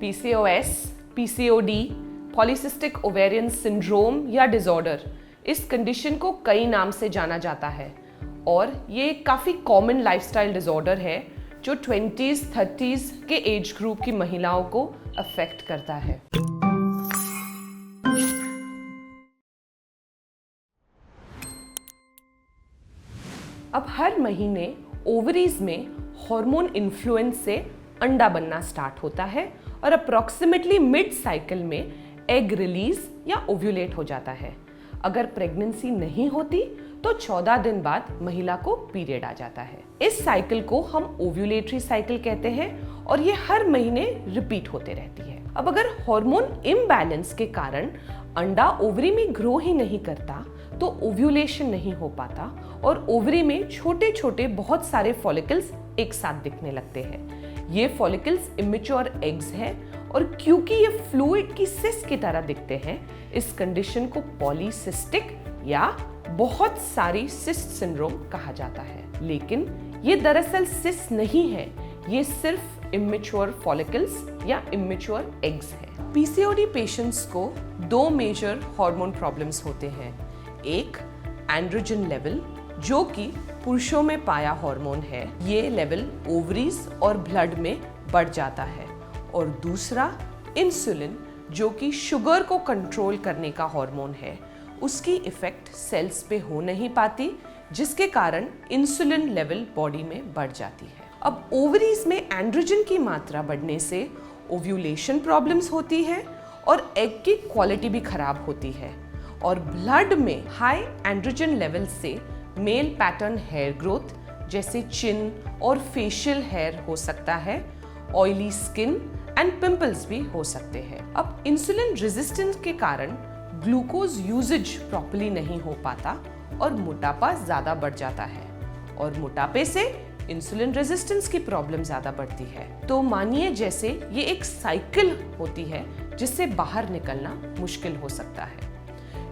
PCOS, PCOD, polycystic ovarian syndrome या disorder, इस condition को कई नाम से जाना जाता है और ये काफ़ी कॉमन लाइफस्टाइल डिसऑर्डर है जो 20s, 30s के एज ग्रुप की महिलाओं को अफेक्ट करता है। अब हर महीने ओवरीज में हार्मोन इन्फ्लुएंस से अंडा बनना स्टार्ट होता है और अप्रॉक्सीमेटली मिड साइकिल में एग रिलीज या ओव्यूलेट हो जाता है। अगर प्रेगनेंसी नहीं होती तो 14 दिन बाद महिला को पीरियड आ जाता है। इस साइकिल को हम ओव्यूलेटरी साइकिल कहते हैं और ये हर महीने रिपीट होते रहती है। अब अगर हार्मोन इम्बैलेंस के कारण अंडा ओवरी में ग्रो ही नहीं करता तो ओव्यूलेशन नहीं हो पाता और ओवरी में छोटे छोटे बहुत सारे फॉलिकल्स एक साथ दिखने लगते हैं। ये फॉलिकल्स इमेच्योर एग्स हैं और क्योंकि ये फ्लूइड की सिस्ट की तरह दिखते हैं, इस कंडीशन को पॉलीसिस्टिक या बहुत सारी सिस्ट सिंड्रोम कहा जाता है। लेकिन ये दरअसल सिस्ट नहीं है, ये सिर्फ इमेच्योर फॉलिकल्स या इमेच्योर एग्स हैं। पीसीओडी पेशेंट्स को दो मेजर हार्मोन प्रॉब्लम्स होते हैं। एक एंड्रोजन लेवल, जो कि पुरुषों में पाया हार्मोन है, ये लेवल ओवरीज और ब्लड में बढ़ जाता है, और दूसरा इंसुलिन, जो कि शुगर को कंट्रोल करने का हार्मोन है, उसकी इफेक्ट सेल्स पे हो नहीं पाती, जिसके कारण इंसुलिन लेवल बॉडी में बढ़ जाती है। अब ओवरीज में एंड्रोजन की मात्रा बढ़ने से ओव्यूलेशन प्रॉब्लम्स होती है और एग की क्वालिटी भी खराब होती है, और ब्लड में हाई एंड्रोजन लेवल से मेल पैटर्न हेयर ग्रोथ जैसे चिन और फेशियल हेयर हो सकता है, ऑयली स्किन एंड पिंपल्स भी हो सकते हैं। अब इंसुलिन रेजिस्टेंस के कारण ग्लूकोज यूजेज प्रॉपर्ली नहीं हो पाता और मोटापा ज्यादा बढ़ जाता है, और मोटापे से इंसुलिन रेजिस्टेंस की प्रॉब्लम ज्यादा बढ़ती है। तो मानिए जैसे ये एक साइकिल होती है जिससे बाहर निकलना मुश्किल हो सकता है।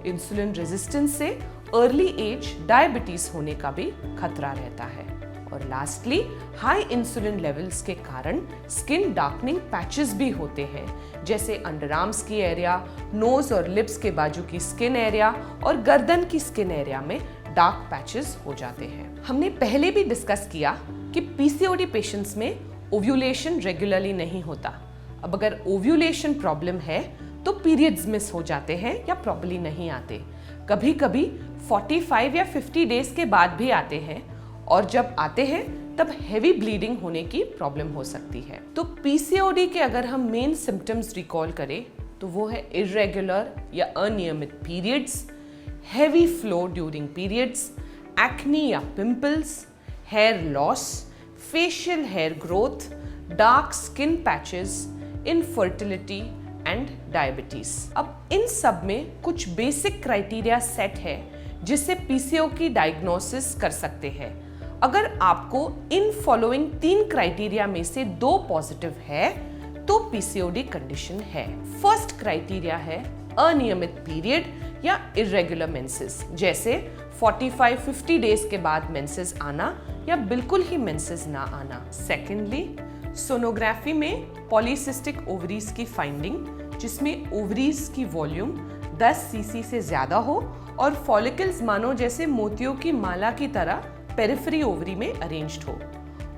इंसुलिन रेजिस्टेंस से अर्ली एज डायबिटीज होने का भी खतरा रहता है, और लास्टली हाई इंसुलिन लेवल्स के कारण स्किन डार्कनिंग पैचेस भी होते हैं, जैसे अंडर आर्म्स की एरिया, नोज और लिप्स के बाजू की स्किन एरिया और गर्दन की स्किन एरिया में डार्क पैचेस हो जाते हैं। हमने पहले भी डिस्कस किया कि पीसीओडी पेशेंट्स में ओव्यूलेशन रेगुलरली नहीं होता। अब अगर ओव्यूलेशन प्रॉब्लम है तो पीरियड्स मिस हो जाते हैं या प्रॉपर्ली नहीं आते। कभी कभी 45 या 50 डेज के बाद भी आते हैं, और जब आते हैं तब हेवी ब्लीडिंग होने की प्रॉब्लम हो सकती है। तो पीसीओडी के अगर हम मेन सिम्टम्स रिकॉल करें तो वो है इर्रेगुलर या अनियमित periods, heavy flow during periods, acne या pimples, hair loss, facial hair growth, dark skin patches, infertility and diabetes. अब इन सब में कुछ बेसिक क्राइटेरिया सेट है जिससे पीसीओ की डायग्नोसिस कर सकते हैं। अगर आपको इन फॉलोइंग 3 क्राइटेरिया में से 2 पॉजिटिव है तो पीसीओडी कंडीशन है। फर्स्ट क्राइटेरिया है अनियमित पीरियड या इर्रेगुलर मेंसेस, जैसे 45-50 डेज के बाद मेंसेस आना या बिल्कुल ही मेंसेस ना आना। सेकेंडली, सोनोग्राफी में पॉलीसिस्टिक ओवरीज की फाइंडिंग, जिसमें ओवरीज की वॉल्यूम 10 सीसी से ज्यादा हो और फॉलिकल्स मानो जैसे मोतियों की माला की तरह पेरिफेरी ओवरी में अरेंज्ड हो।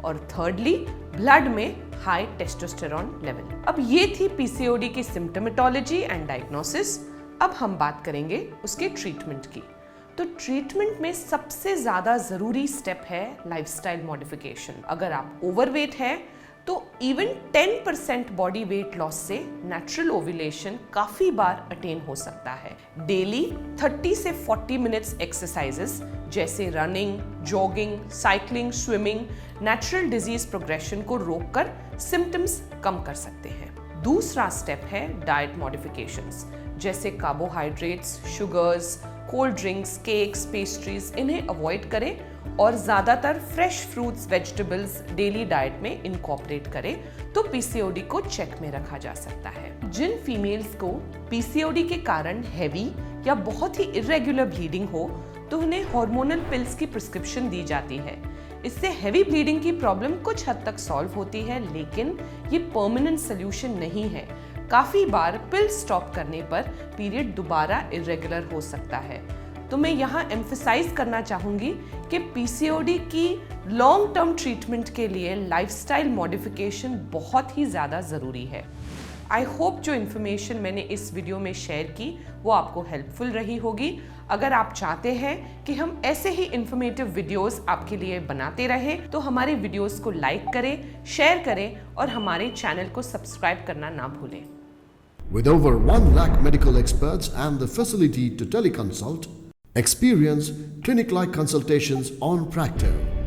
और थर्डली, ब्लड में हाई टेस्टोस्टेरॉन लेवल। अब ये थी पीसीओडी की सिम्टोमेटोलॉजी एंड डायग्नोसिस। अब हम बात करेंगे उसके ट्रीटमेंट की। तो ट्रीटमेंट में सबसे ज्यादा जरूरी स्टेप है लाइफस्टाइल मॉडिफिकेशन। अगर आप ओवरवेट है तो इवन 10% बॉडी वेट लॉस से नेचुरल ओव्यूलेशन काफी बार अटेन हो सकता है। डेली 30 से 40 मिनट्स एक्सरसाइजेस जैसे running, jogging, cycling, swimming natural disease progression को रोककर सिम्टम्स कम कर सकते हैं। दूसरा स्टेप है डाइट मॉडिफिकेशंस, जैसे carbohydrates, sugars, cold drinks, cakes, pastries, इन्हें अवॉइड करें और ज़्यादातर fresh fruits, vegetables daily diet में इनकॉर्पोरेट करें तो पीसीओडी को चेक में रखा जा सकता है। जिन फीमेल्स को पीसीओडी के कारण हैवी या बहुत ही इर्रेगुलर ब्लीडिंग हो तो उन्हें हार्मोनल पिल्स की प्रिस्क्रिप्शन दी जाती है। इससे हैवी ब्लीडिंग की प्रॉब्लम कुछ हद तक सॉल्व होती है, लेकिन ये परमानेंट सोल्यूशन नहीं है। काफ़ी बार पिल स्टॉप करने पर पीरियड दोबारा इरेगुलर हो सकता है। तो मैं यहाँ एम्फसाइज करना चाहूँगी कि पीसीओडी की लॉन्ग टर्म ट्रीटमेंट के लिए लाइफस्टाइल मॉडिफिकेशन बहुत ही ज़्यादा ज़रूरी है। आई होप जो इन्फॉर्मेशन मैंने इस वीडियो में शेयर की वो आपको हेल्पफुल रही होगी। अगर आप चाहते हैं कि हम ऐसे ही इंफॉर्मेटिव वीडियोस आपके लिए बनाते रहें तो हमारे वीडियोस को लाइक करें, शेयर करें और हमारे चैनल को सब्सक्राइब करना ना भूलें। With over 1 lakh medical experts and the facility to teleconsult, experience clinic-like consultations on Practo.